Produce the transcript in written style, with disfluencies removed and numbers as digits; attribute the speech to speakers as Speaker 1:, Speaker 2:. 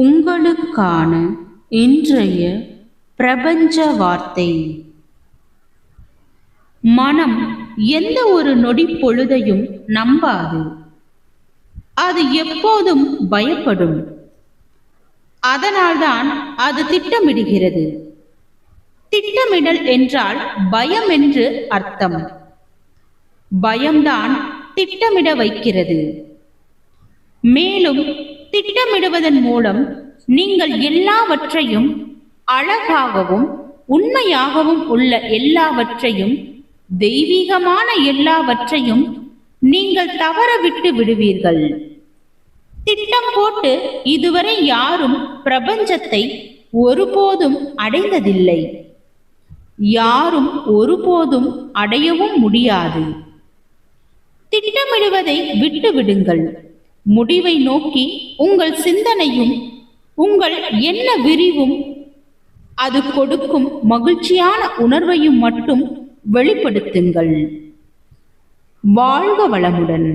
Speaker 1: உங்களுக்கான இன்றைய பிரபஞ்ச வார்த்தை. மனம் எந்த ஒரு நொடி பொழுதையும் நம்பாது. அது எப்போதும் பயப்படும். அதனால்தான் அது திட்டமிடுகிறது. திட்டமிடல் என்றால் பயம் என்று அர்த்தம். பயம்தான் திட்டமிட வைக்கிறது. மேலும் திட்டமிடுவதன் மூலம் நீங்கள் எல்லாவற்றையும் அழகாகவும் உண்மையாகவும் உள்ள எல்லாவற்றையும் தெய்வீகமான எல்லாவற்றையும் நீங்கள் தவற விட்டு விடுவீர்கள். திட்டம் போட்டு இதுவரை யாரும் பிரபஞ்சத்தை ஒருபோதும் அடைந்ததில்லை. யாரும் ஒருபோதும் அடையவும் முடியாது. திட்டமிடுவதை விட்டு விடுங்கள். முடிவை நோக்கி உங்கள் சிந்தனையும் உங்கள் எண்ண விரிவும் அது கொடுக்கும் மகிழ்ச்சியான உணர்வையும் மட்டும் வெளிப்படுத்துங்கள். வாழ்க வளமுடன்.